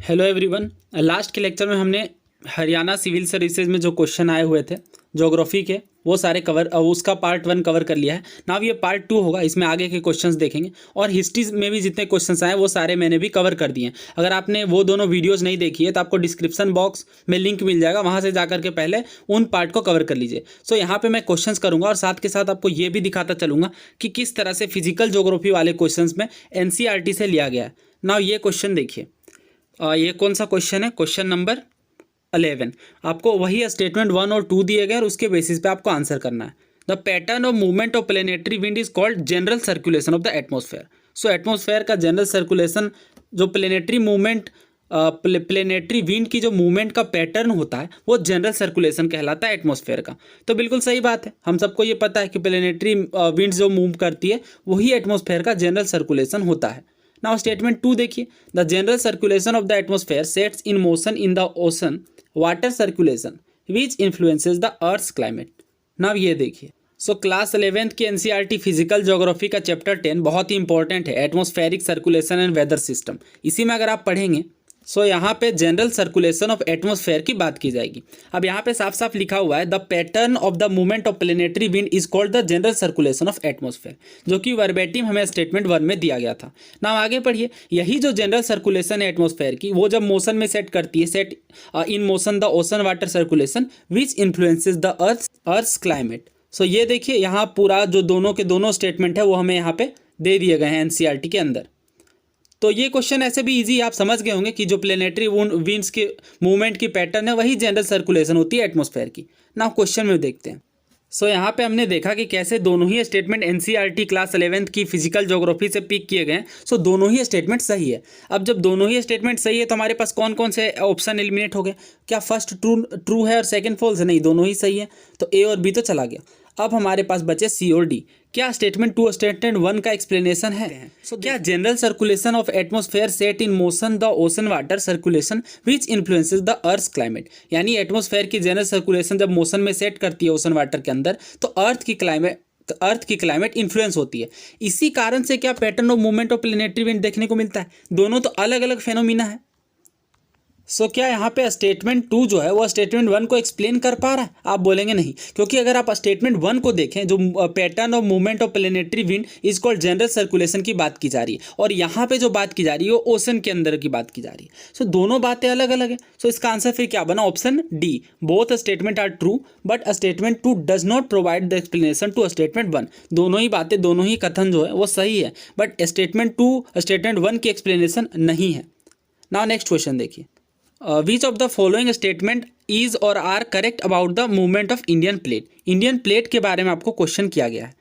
Hello everyone. Last के lecture में हमने हरियाणा सिविल सर्विसेज में जो क्वेश्चन आए हुए थे ज्योग्राफी के वो सारे उसका पार्ट 1 कवर कर लिया है। नाउ ये पार्ट 2 होगा, इसमें आगे के क्वेश्चंस देखेंगे और हिस्ट्री में भी जितने क्वेश्चंस आए वो सारे मैंने भी कवर कर दिए हैं। अगर आपने वो दोनों वीडियोस नहीं देखी है तो आपको डिस्क्रिप्शन बॉक्स में लिंक मिल जाएगा, वहाँ से जाकर के पहले उन पार्ट को कवर कर लीजिए। सो यहाँ पर मैं क्वेश्चंस करूँगा और साथ के साथ आपको ये भी दिखाता चलूँगा कि किस तरह से फिजिकल ज्योग्राफी वाले क्वेश्चन में NCERT से लिया गया है। नाउ ये क्वेश्चन देखिए, ये कौन सा क्वेश्चन है? Question number 11। आपको वही स्टेटमेंट 1 और 2 दिए गए और उसके बेसिस पे आपको आंसर करना है। The pattern of movement of planetary wind is called general circulation of the atmosphere. So atmosphere का जनरल सर्कुलेशन, जो प्लेनेटरी मूवमेंट प्लेनेटरी विंड की जो मूवमेंट का पैटर्न होता है वो जनरल सर्कुलेशन कहलाता है एटमॉस्फेयर का। तो बिल्कुल सही बात है, हम सबको ये पता है कि प्लेनेटरी विंड जो मूव करती है वही एटमॉस्फेयर का जनरल सर्कुलेशन होता है। नाउ स्टेटमेंट 2 देखिए, the general circulation of the atmosphere sets in motion in the ocean water circulation which influences the earth's climate. Now ये देखिए, सो क्लास 11th की NCERT फिजिकल ज्योग्राफी का chapter 10 बहुत ही important है, atmospheric circulation and weather system. इसी में अगर आप पढ़ेंगे सो यहाँ पे जनरल सर्कुलेशन ऑफ एटमॉस्फेयर की बात की जाएगी। अब यहाँ पे साफ साफ लिखा हुआ है the pattern of the movement of planetary wind is called the general circulation of atmosphere, जो कि वर्बेटिम हमें स्टेटमेंट 1 में दिया गया था। ना आगे पढ़िए, यही जो जनरल सर्कुलेशन है एटमॉस्फेयर की वो जब मोशन में सेट करती है, set in motion the ocean water circulation which influences the earth's climate. So ये देखिए, यहाँ पूरा जो दोनों के दोनों स्टेटमेंट है वो हमें यहाँ पे दे दिए गए हैं NCERT के अंदर। तो ये क्वेश्चन ऐसे भी इजी, आप समझ गए होंगे कि जो प्लेनेटरी विंड्स के मूवमेंट की पैटर्न है वही जनरल सर्कुलेशन होती है एटमॉस्फेयर की। ना क्वेश्चन में देखते हैं। सो यहाँ पे हमने देखा कि कैसे दोनों ही स्टेटमेंट NCERT क्लास 11th की फिजिकल ज्योग्राफी से पिक किए गए हैं। सो दोनों ही स्टेटमेंट सही है। अब जब दोनों ही स्टेटमेंट सही है तो हमारे पास कौन कौन से ऑप्शन एलिमिनेट हो गए? क्या फर्स्ट ट्रू है और सेकंड फॉल्स है? नहीं, दोनों ही सही है। तो A और B तो चला गया। अब हमारे पास बचे C और D। क्या स्टेटमेंट 2 स्टेटमेंट 1 का एक्सप्लेनेशन है? क्या general circulation of atmosphere set in motion the ocean water circulation which influences the earth's climate, यानी एटमॉस्फेयर की जनरल सर्कुलेशन जब मोशन में सेट करती है ओशन वाटर के अंदर तो अर्थ की क्लाइमेट इन्फ्लुएंस होती है। इसी कारण से क्या pattern of movement of planetary wind देखने को मिलता है। दोनों तो अलग अलग फेनोमिना है। सो क्या यहाँ पे स्टेटमेंट 2 जो है वो स्टेटमेंट 1 को एक्सप्लेन कर पा रहा है? आप बोलेंगे नहीं, क्योंकि अगर आप स्टेटमेंट 1 को देखें, जो pattern of movement of planetary wind is called general circulation की बात की जा रही है और यहाँ पे जो बात की जा रही है वो ओशन के अंदर की बात की जा रही है। सो दोनों बातें अलग अलग है। सो इसका आंसर फिर क्या बना? Option D, both statement are true but statement 2 does not provide the explanation to statement 1। दोनों ही बातें, दोनों ही कथन जो है वो सही है बट स्टेटमेंट 1 की एक्सप्लेनेशन नहीं है। नाउ नेक्स्ट क्वेश्चन देखिए, which of the following statement is or are correct about the movement of Indian plate. Indian plate के बारे में आपको क्वेश्चन किया गया है।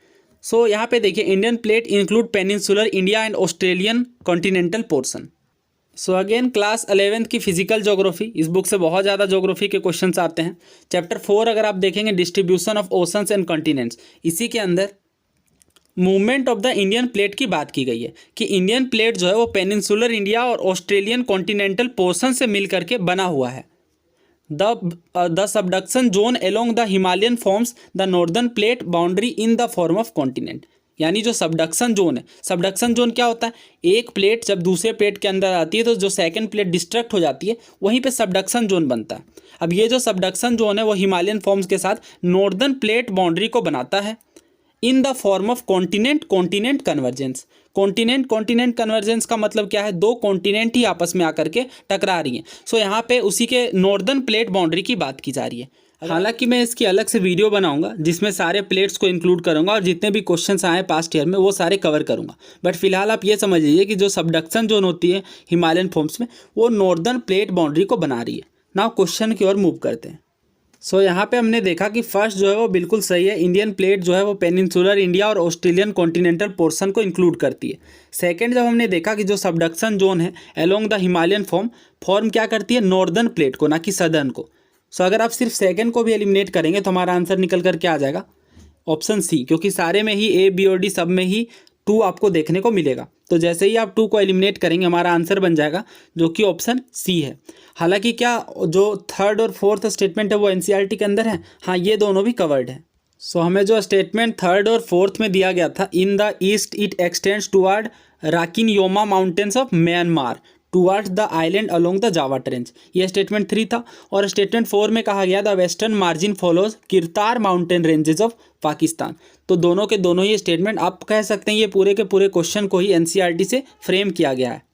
सो यहाँ पे देखिए, Indian plate include peninsular India and Australian continental portion. So again class 11th की फिजिकल ज्योग्राफी, इस बुक से बहुत ज़्यादा ज्योग्राफी के क्वेश्चन आते हैं। चैप्टर 4 अगर आप देखेंगे, distribution of oceans and continents, इसी के अंदर movement of the Indian plate की बात की गई है कि इंडियन प्लेट जो है वो पेनिनसुलर इंडिया और ऑस्ट्रेलियन कॉन्टिनेंटल पोर्शन से मिल करके बना हुआ है। The subduction zone along the Himalayan forms the northern plate boundary in the form of continent. यानी जो सबडक्शन जोन है, सबडक्शन जोन क्या होता है? एक प्लेट जब दूसरे प्लेट के अंदर आती है तो जो सेकंड प्लेट डिस्ट्रक्ट हो जाती है, वहीं पे सबडक्शन जोन बनता है। अब ये जो सबडक्शन जोन है वो हिमालयन फॉर्म्स के साथ नॉर्दर्न प्लेट बाउंड्री को बनाता है in the form of continent convergence. Continent convergence का मतलब क्या है? दो कॉन्टिनेंट ही आपस में आकर के टकरा रही हैं। सो यहाँ पे उसी के नॉर्दर्न प्लेट बाउंड्री की बात की जा रही है। हालांकि मैं इसकी अलग से वीडियो बनाऊंगा जिसमें सारे प्लेट्स को इंक्लूड करूंगा और जितने भी क्वेश्चंस आए पास्ट ईयर में वो सारे कवर करूंगा। बट फिलहाल आप ये समझ लीजिए कि जो सबडक्शन जोन होती है हिमालयन फॉर्म्स में वो नॉर्दर्न प्लेट बाउंड्री को बना रही है। नाउ क्वेश्चन की ओर मूव करते हैं। सो यहाँ पे हमने देखा कि फर्स्ट जो है वो बिल्कुल सही है, इंडियन प्लेट जो है वो पेनिनसुलर इंडिया और ऑस्ट्रेलियन कॉन्टिनेंटल पोर्शन को इंक्लूड करती है। सेकंड जब हमने देखा कि जो सबडक्शन जोन है अलोंग द हिमालयन फॉर्म क्या करती है? नॉर्दर्न प्लेट को, ना कि सदर्न को। सो अगर आप सिर्फ सेकंड को भी एलिमिनेट करेंगे तो हमारा आंसर निकल कर क्या आ जाएगा? ऑप्शन C, क्योंकि सारे में ही A, B और D सब में ही 2 आपको देखने को मिलेगा। तो जैसे ही आप 2 को एलिमिनेट करेंगे हमारा आंसर बन जाएगा जो कि ऑप्शन C है। हालांकि क्या जो थर्ड और फोर्थ स्टेटमेंट है वो NCERT के अंदर है? हाँ, ये दोनों भी कवर्ड है। सो हमें जो स्टेटमेंट थर्ड और फोर्थ में दिया गया था, in the east it extends toward राकिनयोमा mountains of Myanmar towards the island along the Java trench. यह स्टेटमेंट 3 था। और स्टेटमेंट 4 में कहा गया the western margin follows Kirthar mountain ranges of Pakistan. तो दोनों के दोनों ये स्टेटमेंट आप कह सकते हैं ये पूरे के पूरे क्वेश्चन को ही एनसीईआरटी से फ्रेम किया गया है।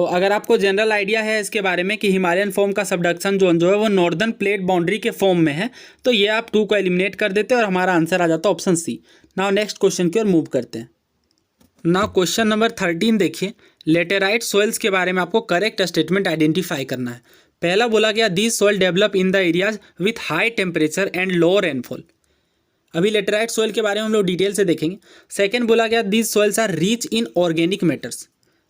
अगर आपको जनरल आइडिया है इसके बारे में कि हिमालयन फॉर्म का सबडक्शन जोन जो है वो नॉर्दर्न प्लेट बाउंड्री के फॉर्म में है, तो ये आप 2 को एलिमिनेट कर देते हैं और हमारा आंसर आ जाता है option C. Now next question की ओर मूव करते हैं। नाउ क्वेश्चन नंबर 13 देखिए, लेटेराइट सॉइल्स के बारे में आपको करेक्ट स्टेटमेंट आइडेंटिफाई करना है। पहला बोला गया this soil develop in the areas with high temperature and low rainfall. अभी लेटेराइट सॉइल के बारे में हम लोग डिटेल से देखेंगे। सेकेंड बोला गया this soils are rich in organic matters,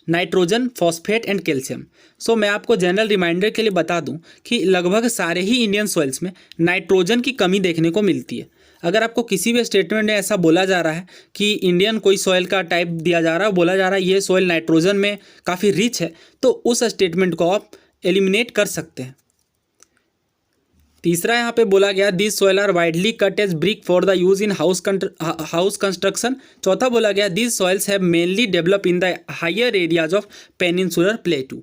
nitrogen, phosphate and calcium. मैं आपको जनरल रिमाइंडर के लिए बता दूं कि लगभग सारे ही इंडियन सॉइल्स में नाइट्रोजन की कमी देखने को मिलती है। अगर आपको किसी भी स्टेटमेंट में ऐसा बोला जा रहा है कि इंडियन कोई सॉइल का टाइप दिया जा रहा है, बोला जा रहा है ये सॉइल नाइट्रोजन में काफ़ी रिच है, तो उस स्टेटमेंट को आप एलिमिनेट कर सकते हैं। तीसरा यहाँ पे बोला गया this soil are widely cut as brick for the use in house construction. चौथा बोला गया this soils have mainly develop in the higher areas of peninsular plateau.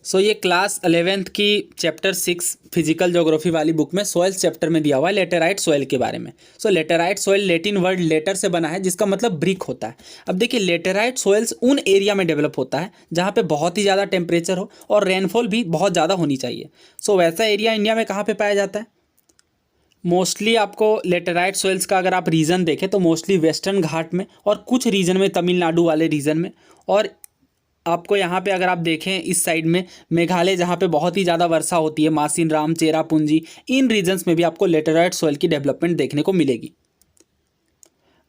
ये क्लास 11th की चैप्टर 6 फिजिकल ज्योग्राफी वाली बुक में soils chapter में दिया हुआ है लेटेराइट सॉइल के बारे में। Laterite soil Latin word later से बना है जिसका मतलब ब्रिक होता है। अब देखिए लेटेराइट सॉइल्स उन एरिया में डेवलप होता है जहाँ पे बहुत ही ज़्यादा टेम्परेचर हो और रेनफॉल भी बहुत ज़्यादा होनी चाहिए। वैसा एरिया इंडिया में कहाँ पर पाया जाता है? मोस्टली आपको लेटेराइट सॉइल्स का अगर आप रीजन देखें तो मोस्टली वेस्टर्न घाट में और कुछ रीजन में तमिलनाडु वाले रीजन में, और आपको यहाँ पे अगर आप देखें इस साइड में मेघालय जहाँ पे बहुत ही ज़्यादा वर्षा होती है, मासिनराम, चेरापूंजी, इन रीजन्स में भी आपको लेटेराइट सॉइल की डेवलपमेंट देखने को मिलेगी।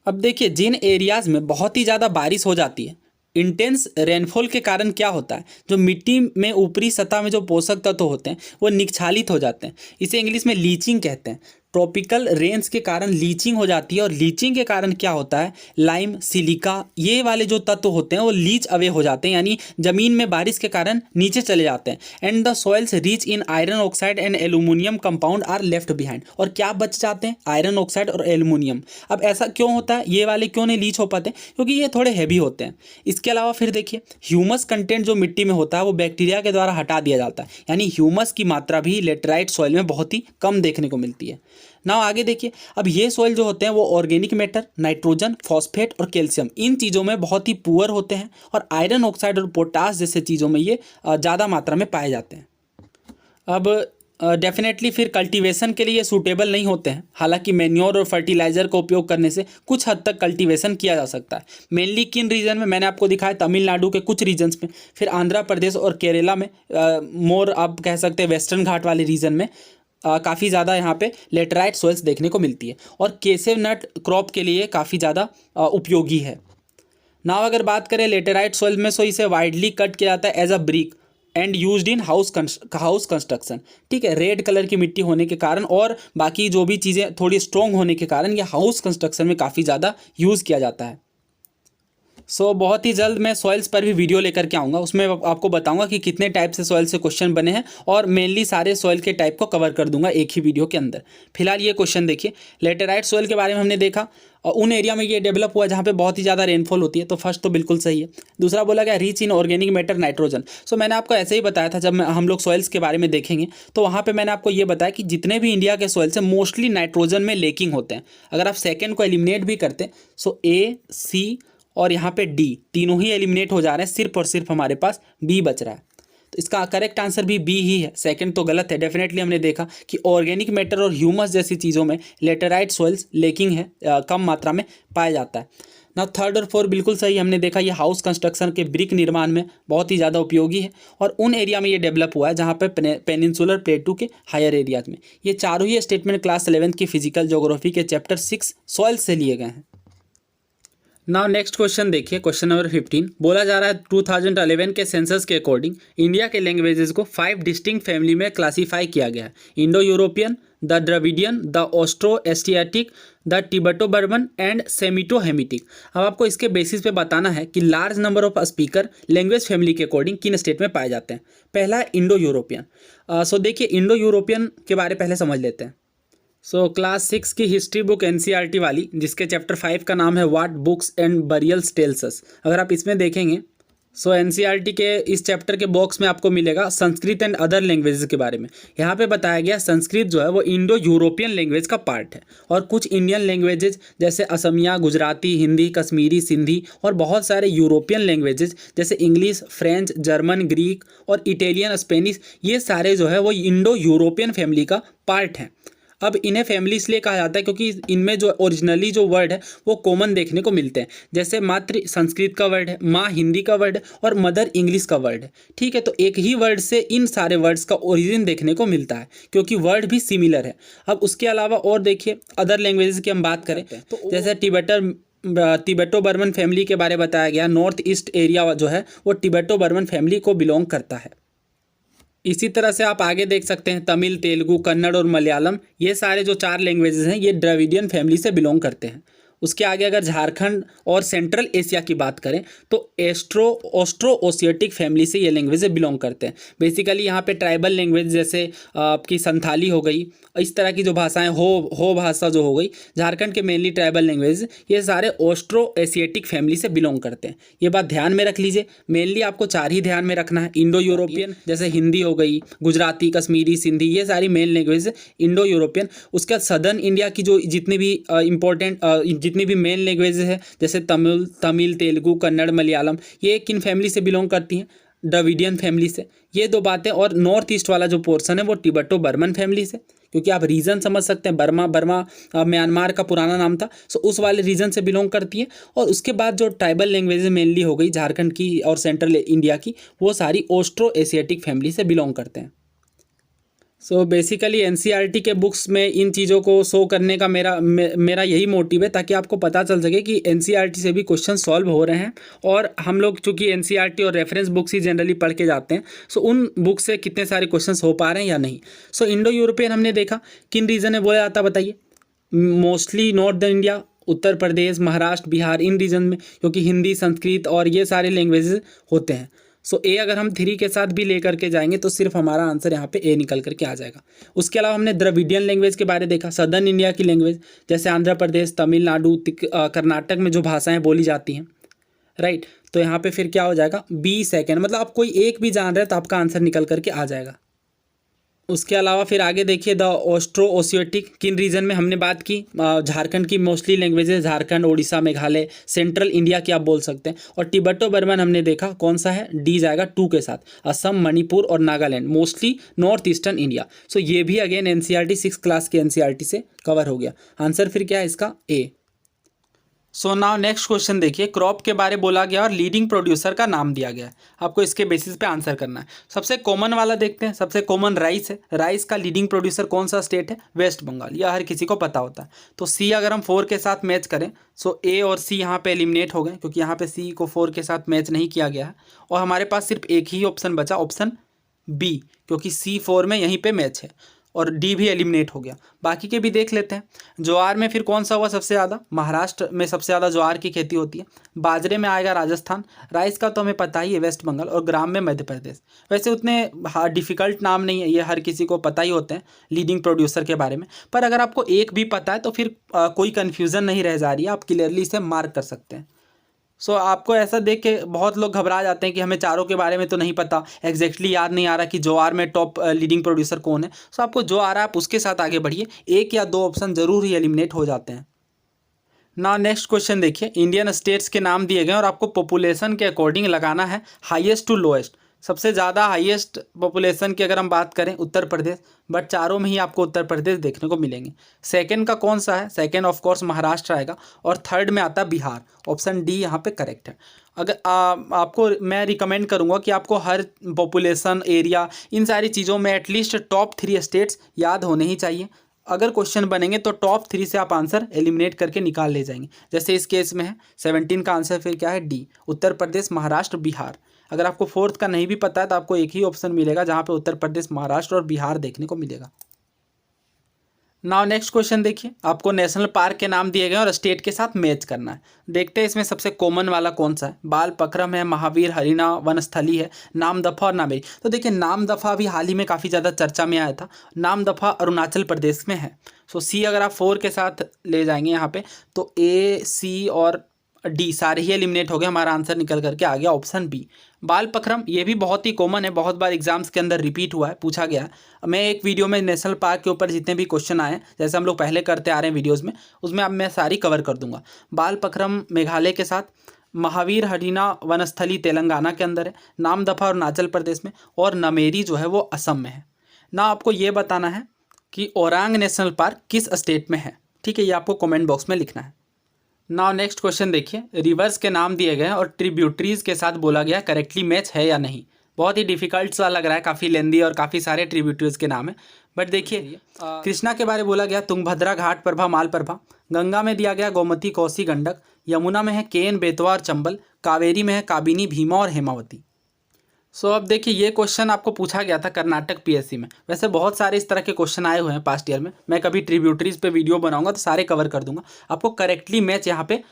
अब देखिए जिन एरियाज़ में बहुत ही ज़्यादा बारिश हो जाती है, इंटेंस रेनफॉल के कारण क्या होता है, जो मिट्टी में ऊपरी सतह में जो पोषक तत्व होते हैं वो निक्षालित हो जाते हैं। इसे इंग्लिश में लीचिंग कहते हैं। ट्रॉपिकल रेंज के कारण लीचिंग हो जाती है और लीचिंग के कारण क्या होता है, लाइम, सिलिका, ये वाले जो तत्व होते हैं वो लीच अवे हो जाते हैं, यानी ज़मीन में बारिश के कारण नीचे चले जाते हैं। And the soils rich in iron oxide and aluminium compound are left behind. और क्या बच जाते हैं? आयरन ऑक्साइड और एल्यूमिनियम। अब ऐसा क्यों होता है, ये वाले क्यों नहीं लीच हो पाते? क्योंकि ये थोड़े हैवी होते हैं। इसके अलावा फिर देखिए ह्यूमस कंटेंट जो मिट्टी में होता है वो बैक्टीरिया के द्वारा हटा दिया जाता है, यानी ह्यूमस की मात्रा भी लेटेराइट सॉइल में बहुत ही कम देखने को मिलती है। नाउ आगे देखिए, अब ये सॉइल जो होते हैं वो ऑर्गेनिक मैटर, नाइट्रोजन, फॉस्फेट और कैल्शियम, इन चीज़ों में बहुत ही पुअर होते हैं और आयरन ऑक्साइड और पोटास जैसे चीज़ों में ये ज़्यादा मात्रा में पाए जाते हैं। अब डेफिनेटली फिर कल्टीवेशन के लिए ये सूटेबल नहीं होते हैं। हालांकि मैन्योर और फर्टिलाइज़र का उपयोग करने से कुछ हद तक कल्टीवेशन किया जा सकता है। मेनली किन रीजन में? मैंने आपको दिखाया तमिलनाडु के कुछ रीजन्स में, फिर आंध्र प्रदेश और केरला में, मोर आप कह सकते हैं वेस्टर्न घाट वाले रीजन में काफ़ी ज़्यादा यहाँ पे लेटेराइट सॉइल्स देखने को मिलती है और केसेव नट क्रॉप के लिए काफ़ी ज़्यादा उपयोगी है। नाउ अगर बात करें लेटेराइट सॉइल में, इसे वाइडली कट किया जाता है as a brick and used in house construction. ठीक है, रेड कलर की मिट्टी होने के कारण और बाकी जो भी चीज़ें थोड़ी स्ट्रॉन्ग होने के कारण ये हाउस कंस्ट्रक्शन में काफ़ी ज़्यादा यूज़ किया जाता है। बहुत ही जल्द मैं सॉइल्स पर भी वीडियो लेकर के आऊँगा। उसमें आपको बताऊंगा कि कितने टाइप से सॉइल से क्वेश्चन बने हैं और मेनली सारे सॉइल के टाइप को कवर कर दूंगा एक ही वीडियो के अंदर। फिलहाल ये क्वेश्चन देखिए, लेटेराइट सॉइल के बारे में हमने देखा और उन एरिया में ये डेवलप हुआ जहाँ पे बहुत ही ज़्यादा रेनफॉल होती है, तो फर्स्ट तो बिल्कुल सही है। दूसरा बोला गया rich in organic matter, nitrogen. मैंने आपको ऐसे ही बताया था, जब हम लोग सॉइल्स के बारे में देखेंगे तो वहाँ पे मैंने आपको ये बताया कि जितने भी इंडिया के सॉइल्स हैं मोस्टली नाइट्रोजन में लेकिंग होते हैं। अगर आप सेकेंड को एलिमिनेट भी करते हैं ए, सी और यहाँ पे डी तीनों ही एलिमिनेट हो जा रहे हैं, सिर्फ और सिर्फ हमारे पास बी बच रहा है। तो इसका करेक्ट आंसर भी बी ही है, सेकंड तो गलत है। डेफिनेटली हमने देखा कि ऑर्गेनिक मैटर और ह्यूमस जैसी चीज़ों में लेटेराइट सॉइल्स लेकिंग है, कम मात्रा में पाया जाता है ना। थर्ड और फोर्थ बिल्कुल सही, हमने देखा ये हाउस कंस्ट्रक्शन के ब्रिक निर्माण में बहुत ही ज़्यादा उपयोगी है और उन एरिया में ये डेवलप हुआ है जहाँ पे पेनिनसुलर प्लेटू के हायर एरियाज में। ये चारों ही स्टेटमेंट क्लास 11th की फिजिकल ज्योग्राफी के चैप्टर 6 सॉइल से लिए गए हैं। नाउ नेक्स्ट क्वेश्चन देखिए, क्वेश्चन नंबर 15 बोला जा रहा है 2011 के सेंसस के अकॉर्डिंग इंडिया के लैंग्वेजेस को 5 डिस्टिंक्ट फैमिली में क्लासीफाई किया गया है। Indo European, the Dravidian, the Austro Asiatic, the Tibeto Burman and Semito Hamitic. अब आपको इसके बेसिस पे बताना है कि large number of speaker language family के अकॉर्डिंग किन स्टेट में पाए जाते हैं। पहला है इंडो यूरोपियन। देखिए इंडो यूरोपियन के बारे पहले समझ लेते हैं। क्लास 6 की हिस्ट्री बुक एनसीईआरटी वाली, जिसके चैप्टर 5 का नाम है what books and burials tells us. अगर आप इसमें देखेंगे सो एनसीईआरटी के इस चैप्टर के बॉक्स में आपको मिलेगा संस्कृत एंड अदर लैंग्वेजेस के बारे में। यहाँ पे बताया गया संस्कृत जो है वो इंडो यूरोपियन लैंग्वेज का पार्ट है और कुछ इंडियन लैंग्वेजेस जैसे असमिया, गुजराती, हिंदी, कश्मीरी, सिंधी और बहुत सारे यूरोपियन लैंग्वेजेस जैसे इंग्लिश, फ्रेंच, जर्मन, ग्रीक और इटालियन, स्पेनिश, ये सारे जो है वो इंडो यूरोपियन फैमिली का पार्ट हैं। अब इन्हें फैमिली इसलिए कहा जाता है क्योंकि इनमें जो ओरिजिनली जो वर्ड है वो कॉमन देखने को मिलते हैं। जैसे मातृ संस्कृत का वर्ड है, माँ हिंदी का वर्ड है और मदर इंग्लिश का वर्ड है। ठीक है, तो एक ही वर्ड से इन सारे वर्ड्स का ओरिजिन देखने को मिलता है क्योंकि वर्ड भी सिमिलर है। अब उसके अलावा और देखिए अदर लैंग्वेजेस की हम बात करें तो जैसे तिब्बतो बर्मन फैमिली के बारे में बताया गया। नॉर्थ ईस्ट एरिया जो है वो तिब्बतो बर्मन फैमिली को बिलोंग करता है। इसी तरह से आप आगे देख सकते हैं तमिल, तेलुगु, कन्नड़ और मलयालम, ये सारे जो 4 लैंग्वेजेस हैं ये द्रविडियन फैमिली से बिलोंग करते हैं। उसके आगे अगर झारखंड और सेंट्रल एशिया की बात करें तो ऑस्ट्रो ओसियाटिक फैमिली से ये लैंग्वेजेस बिलोंग करते हैं। बेसिकली यहाँ पे ट्राइबल लैंग्वेज जैसे आपकी संथाली हो गई, इस तरह की जो भाषाएं हो भाषा जो हो गई, झारखंड के मेनली ट्राइबल लैंग्वेज, ये सारे ऑस्ट्रो एशियाटिक फैमिली से बिलोंग करते हैं। ये बात ध्यान में रख लीजिए। मेनली आपको 4 ही ध्यान में रखना है। इंडो यूरोपियन जैसे हिंदी हो गई, गुजराती, कश्मीरी, सिंधी, ये सारी मेन लैंग्वेज इंडो यूरोपियन। उसके बाद सदर्न इंडिया की जो जितनी भी जितनी भी मेन लैंग्वेज है जैसे तमिल, तेलुगु, कन्नड़, मलयालम, ये किन फैमिली से बिलोंग करती हैं? द्रविडियन फैमिली से। ये 2 बातें। और नॉर्थ ईस्ट वाला जो पोर्शन है वो तिब्बतो बर्मन फैमिली से, क्योंकि आप रीजन समझ सकते हैं, बर्मा म्यांमार का पुराना नाम था, सो उस वाले रीजन से बिलोंग करती है। और उसके बाद जो ट्राइबल लैंग्वेज मेनली हो गई झारखंड की और सेंट्रल इंडिया की, वो सारी ऑस्ट्रो एशियाटिक फैमिली से बिलोंग करते हैं। सो बेसिकली एनसीईआरटी के बुक्स में इन चीज़ों को शो करने का मेरा यही मोटिव है, ताकि आपको पता चल सके कि एनसीईआरटी से भी क्वेश्चन सॉल्व हो रहे हैं। और हम लोग चूँकि एनसीईआरटी और रेफरेंस बुक्स ही जनरली पढ़ के जाते हैं, सो उन बुक से कितने सारे क्वेश्चन हो पा रहे हैं या नहीं। सो इंडो यूरोपियन हमने देखा, किन रीजन में बोला जाता बताइए? Mostly northern India, Uttar Pradesh, Maharashtra, Bihar, इन रीजन में, क्योंकि हिंदी, संस्कृत और ये सारे लैंग्वेजेस होते हैं। सो ए अगर हम 3 के साथ भी लेकर के जाएंगे तो सिर्फ हमारा आंसर यहाँ पे ए निकल करके आ जाएगा। उसके अलावा हमने द्रविडियन लैंग्वेज के बारे में देखा, सदर्न इंडिया की लैंग्वेज जैसे आंध्र प्रदेश, तमिलनाडु, कर्नाटक में जो भाषाएं बोली जाती हैं, राइट। तो यहाँ पे फिर क्या हो जाएगा? B second. मतलब आप कोई एक भी जान रहे हैं तो आपका आंसर निकल करके आ जाएगा। उसके अलावा फिर आगे देखिए द ऑस्ट्रो ओसियाटिक, किन रीजन में हमने बात की? झारखंड की mostly languages, Jharkhand, Odisha, Meghalaya, central India की आप बोल सकते हैं। और तिब्बतो बर्मन हमने देखा, कौन सा है? डी जाएगा 2 के साथ, असम, मणिपुर और Nagaland, mostly north eastern India. So ये भी अगेन एनसीईआरटी 6 क्लास के एनसीईआरटी से कवर हो गया। आंसर फिर क्या है इसका? A. So now next question देखिए, क्रॉप के बारे बोला गया और लीडिंग प्रोड्यूसर का नाम दिया गया है। आपको इसके बेसिस पे आंसर करना है। सबसे कॉमन वाला देखते हैं। सबसे कॉमन राइस है। राइस का लीडिंग प्रोड्यूसर कौन सा स्टेट है? वेस्ट बंगाल। यह हर किसी को पता होता है। तो सी अगर हम 4 के साथ मैच करें, सो ए और सी यहाँ पे एलिमिनेट हो गए, क्योंकि यहाँ पे सी को 4 के साथ मैच नहीं किया गया है। और हमारे पास सिर्फ एक ही ऑप्शन बचा, ऑप्शन बी, क्योंकि सी 4 में यहीं पे मैच है। और डी भी एलिमिनेट हो गया। बाकी के भी देख लेते हैं। ज्वार में फिर कौन सा हुआ सबसे ज़्यादा? महाराष्ट्र में सबसे ज़्यादा ज्वार की खेती होती है। बाजरे में आएगा राजस्थान। राइस का तो हमें पता ही है, वेस्ट बंगाल। और ग्राम में मध्य प्रदेश। वैसे उतने डिफ़िकल्ट नाम नहीं है, ये हर किसी को पता ही होते हैं लीडिंग प्रोड्यूसर के बारे में। पर अगर आपको एक भी पता है तो फिर कोई कन्फ्यूज़न नहीं रह जा रही है, आप क्लियरली इसे मार्क कर सकते हैं। सो आपको ऐसा देख के बहुत लोग घबरा जाते हैं कि हमें चारों के बारे में तो नहीं पता, एग्जैक्टली याद नहीं आ रहा कि ज्वार में टॉप लीडिंग प्रोड्यूसर कौन है। सो आपको जो आ रहा है आप उसके साथ आगे बढ़िए, 1 या 2 ऑप्शन जरूर ही एलिमिनेट हो जाते हैं। ना नेक्स्ट क्वेश्चन देखिए, इंडियन स्टेट्स के नाम दिए गए और आपको पॉपुलेशन के अकॉर्डिंग लगाना है हाईएस्ट टू लोएस्ट। सबसे ज़्यादा हाईएस्ट पॉपुलेशन की अगर हम बात करें उत्तर प्रदेश, बट चारों में ही आपको उत्तर प्रदेश देखने को मिलेंगे। सेकंड का कौन सा है? सेकंड ऑफ कोर्स महाराष्ट्र आएगा। और थर्ड में आता है बिहार। ऑप्शन डी यहाँ पे करेक्ट है। अगर आपको मैं रिकमेंड करूँगा कि आपको हर पॉपुलेशन, एरिया, इन सारी चीज़ों में एटलीस्ट टॉप 3 स्टेट्स याद होने ही चाहिए। अगर क्वेश्चन बनेंगे तो टॉप 3 से आप आंसर एलिमिनेट करके निकाल ले जाएंगे। जैसे इस केस में है 17 का आंसर फिर क्या है? डी, उत्तर प्रदेश, महाराष्ट्र, बिहार। अगर आपको 4th का नहीं भी पता है तो आपको एक ही ऑप्शन मिलेगा जहाँ पे उत्तर प्रदेश, महाराष्ट्र और बिहार देखने को मिलेगा। नाउ नेक्स्ट क्वेश्चन देखिए, आपको नेशनल पार्क के नाम दिए गए और स्टेट के साथ मैच करना है। देखते हैं इसमें सबसे कॉमन वाला कौन सा है। बाल पक्रम है, महावीर, हरिना वनस्थली है, नामदफा और नामेरी। तो देखिए नामदफा भी हाल ही में काफ़ी ज़्यादा चर्चा में आया था। नामदफा अरुणाचल प्रदेश में है। सो सी अगर आप 4 के साथ ले जाएंगे यहाँ पे तो ए, सी और डी, सारे ही एलिमिनेट हो गए, हमारा आंसर निकल करके आ गया ऑप्शन बी। बालपक्रम, ये भी बहुत ही कॉमन है, बहुत बार एग्जाम्स के अंदर रिपीट हुआ है, पूछा गया है। मैं एक वीडियो में नेशनल पार्क के ऊपर जितने भी क्वेश्चन आए, जैसे हम लोग पहले करते आ रहे हैं वीडियोज़ में, उसमें अब मैं सारी कवर कर दूंगा। बालपक्रम मेघालय के साथ, महावीर हरिना वनस्थली तेलंगाना के अंदर है, नामदफा अरुणाचल प्रदेश में, और नमेरी जो है वो असम में है। ना आपको ये बताना है कि ओरांग नेशनल पार्क किस स्टेट में है, ठीक है, ये आपको कमेंट बॉक्स में लिखना है। नाउ नेक्स्ट क्वेश्चन देखिए, रिवर्स के नाम दिए गए हैं और ट्रिब्यूटरीज के साथ बोला गया करेक्टली मैच है या नहीं। बहुत ही डिफिकल्ट सा लग रहा है, काफ़ी लेंदी और काफ़ी सारे ट्रिब्यूटरीज के नाम है, बट देखिए कृष्णा के बारे में बोला गया तुंगभद्रा, घाट प्रभा, मालप्रभा। गंगा में दिया गया गोमती, कोसी, गंडक। यमुना में है केन, बेतवा और चंबल। कावेरी में है काबिनी, भीमा और हेमावती। सो अब देखिए, ये क्वेश्चन आपको पूछा गया था कर्नाटक पीएससी में। वैसे बहुत सारे इस तरह के क्वेश्चन आए हुए हैं पास्ट ईयर में, मैं कभी ट्रिब्यूटरीज पे वीडियो बनाऊंगा तो सारे कवर कर दूंगा। आपको करेक्टली मैच यहाँ पे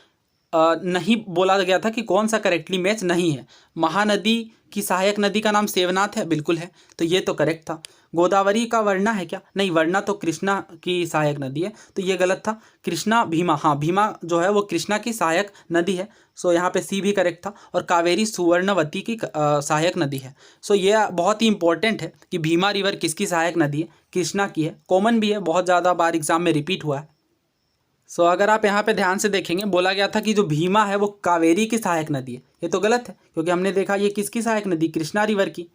नहीं बोला गया था कि कौन सा करेक्टली मैच नहीं है। महानदी की सहायक नदी का नाम सेवनाथ है, बिल्कुल है, तो ये तो करेक्ट था। गोदावरी का वर्णा है क्या, नहीं, वर्णा तो कृष्णा की सहायक नदी है, तो ये गलत था। कृष्णा भीमा, हाँ, भीमा जो है वो कृष्णा की सहायक नदी है, सो यहाँ पे सी भी करेक्ट था। और कावेरी सुवर्णवती की सहायक नदी है। सो ये बहुत ही इंपॉर्टेंट है कि भीमा रिवर किसकी सहायक नदी है, कृष्णा की है। कॉमन भी है, बहुत ज़्यादा बार एग्जाम में रिपीट हुआ है। सो अगर आप यहाँ पे ध्यान से देखेंगे, बोला गया था कि जो भीमा है वो कावेरी की सहायक नदी है, ये तो गलत है, क्योंकि हमने देखा ये किसकी सहायक नदी, कृष्णा रिवर की।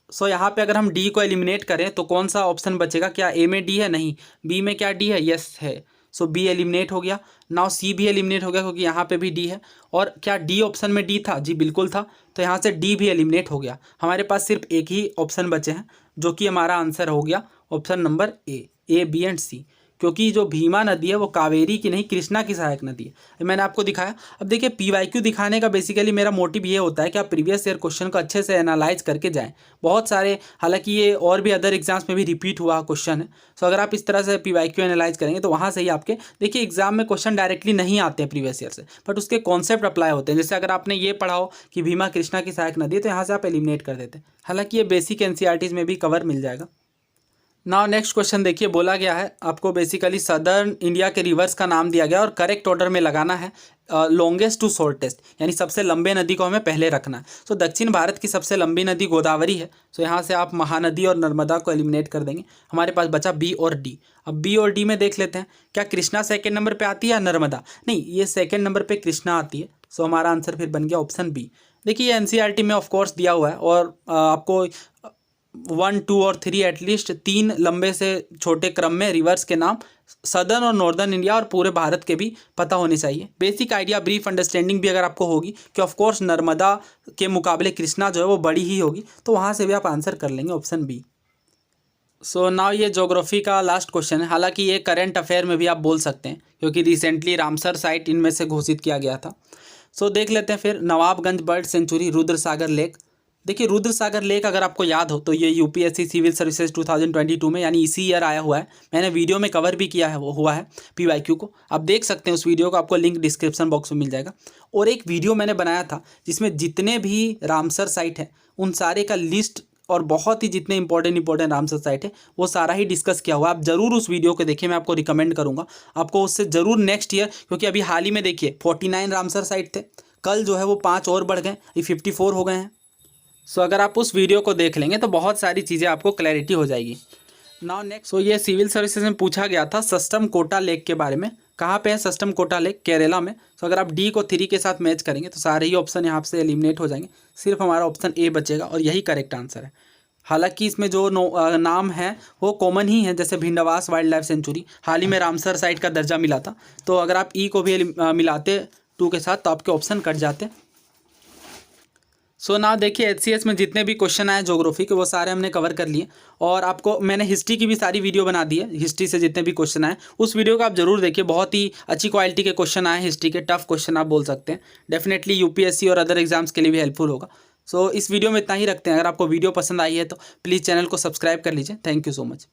सो यहाँ पे अगर हम डी को एलिमिनेट करें तो कौन सा ऑप्शन बचेगा, क्या ए में डी है, नहीं, बी में क्या डी है, यस है। सो बी एलिमिनेट हो गया। नाउ सी भी एलिमिनेट हो गया, क्योंकि यहाँ पे भी डी है। और क्या डी ऑप्शन में डी था, जी बिल्कुल था, तो यहाँ से डी भी एलिमिनेट हो गया। हमारे पास सिर्फ एक ही ऑप्शन बचे हैं, जो कि हमारा आंसर हो गया option number A, B and C, क्योंकि जो भीमा नदी है वो कावेरी की नहीं, कृष्णा की सहायक नदी है। मैंने आपको दिखाया। अब देखिए, पीवाईक्यू दिखाने का बेसिकली मेरा मोटिव ये होता है कि आप प्रीवियस ईयर क्वेश्चन को अच्छे से एनालाइज करके जाएं। बहुत सारे, हालांकि ये और भी अदर एग्जाम्स में भी रिपीट हुआ क्वेश्चन है, सो अगर आप इस तरह से पीवाईक्यू एनालाइज करेंगे तो वहाँ से ही आपके, देखिए एग्जाम में क्वेश्चन डायरेक्टली नहीं आते हैं प्रीवियस ईयर से, बट उसके कॉन्सेप्ट अप्लाई होते हैं। जैसे अगर आपने ये पढ़ा हो कि भीमा कृष्णा की सहायक नदी है, तो यहाँ से आप एलिमिनेट कर देते हैं। हालांकि ये बेसिक एनसीईआरटीज़ में भी कवर मिल जाएगा। नाउ नेक्स्ट क्वेश्चन देखिए, बोला गया है आपको बेसिकली सदर्न इंडिया के रिवर्स का नाम दिया गया और करेक्ट ऑर्डर में लगाना है, लॉन्गेस्ट टू शॉर्टेस्ट, यानी सबसे लंबे नदी को हमें पहले रखना है। सो दक्षिण भारत की सबसे लंबी नदी गोदावरी है, सो यहाँ से आप महानदी और नर्मदा को एलिमिनेट कर देंगे। हमारे पास बचा बी और डी। अब बी और डी में देख लेते हैं, क्या कृष्णा सेकेंड नंबर पर आती है या नर्मदा, नहीं, ये सेकेंड नंबर पर कृष्णा आती है। सो हमारा आंसर फिर बन गया ऑप्शन बी। देखिए ये एनसीईआरटी में ऑफकोर्स दिया हुआ है, और आपको 1, 2 और 3 एटलीस्ट 3 लंबे से छोटे क्रम में रिवर्स के नाम सदर्न और नॉर्दर्न इंडिया और पूरे भारत के भी पता होने चाहिए। बेसिक आइडिया, ब्रीफ अंडरस्टैंडिंग भी अगर आपको होगी कि ऑफ कोर्स नर्मदा के मुकाबले कृष्णा जो है वो बड़ी ही होगी, तो वहाँ से भी आप आंसर कर लेंगे ऑप्शन बी। सो नाउ ये ज्योग्राफी का लास्ट क्वेश्चन है। हालांकि ये करंट अफेयर में भी आप बोल सकते हैं, क्योंकि रिसेंटली रामसर साइट इनमें से घोषित किया गया था। सो देख लेते हैं फिर, Nawabganj bird sanctuary, Rudrasagar lake. देखिए रुद्रसागर लेक अगर आपको याद हो तो ये यूपीएससी सिविल सर्विसेज 2022 में, यानी इसी ईयर आया हुआ है। मैंने वीडियो में कवर भी किया है, वो हुआ है पीवाईक्यू को, आप देख सकते हैं उस वीडियो को, आपको लिंक डिस्क्रिप्शन बॉक्स में मिल जाएगा। और एक वीडियो मैंने बनाया था जिसमें जितने भी रामसर साइट हैं उन सारे का लिस्ट और बहुत ही जितने इंपॉर्टेंट रामसर साइट है वो सारा ही डिस्कस किया हुआ। आप जरूर उस वीडियो को देखिए, मैं आपको रिकमेंड करूँगा आपको उससे ज़रूर नेक्स्ट ईयर, क्योंकि अभी हाल ही में देखिए 49 रामसर साइट थे, कल जो है वो 5 और बढ़ गए, ये 54 हो गए हैं। सो अगर आप उस वीडियो को देख लेंगे तो बहुत सारी चीज़ें आपको क्लैरिटी हो जाएगी। नाउ नेक्स्ट, सो ये सिविल सर्विसेज में पूछा गया था सस्टम कोटा लेक के बारे में। कहाँ पे है सस्टम कोटा लेक, केरला में। सो अगर आप डी को 3 के साथ मैच करेंगे तो सारे ही ऑप्शन यहाँ से एलिमिनेट हो जाएंगे, सिर्फ हमारा ऑप्शन ए बचेगा और यही करेक्ट आंसर है। हालांकि इसमें जो नाम है वो कॉमन ही है, जैसे भिंडवास वाइल्ड लाइफ सेंचुरी, हाल ही में रामसर साइट का दर्जा मिला था, तो अगर आप ई को भी मिलाते 2 के साथ तो आपके ऑप्शन कट जाते। सो ना देखिए एचसीएस में जितने भी क्वेश्चन आए ज्योग्राफी के वो सारे हमने कवर कर लिए, और आपको मैंने हिस्ट्री की भी सारी वीडियो बना दी है। हिस्ट्री से जितने भी क्वेश्चन आए उस वीडियो को आप जरूर देखिए, बहुत ही अच्छी क्वालिटी के क्वेश्चन आए हिस्ट्री के, टफ क्वेश्चन आप बोल सकते हैं, डेफिनेटली यूपीएससी और अदर एग्जाम्स के लिए भी हेल्पफुल होगा। सो इस वीडियो में इतना ही रखते हैं। अगर आपको वीडियो पसंद आई है तो प्लीज़ चैनल को सब्सक्राइब कर लीजिए। Thank you so much.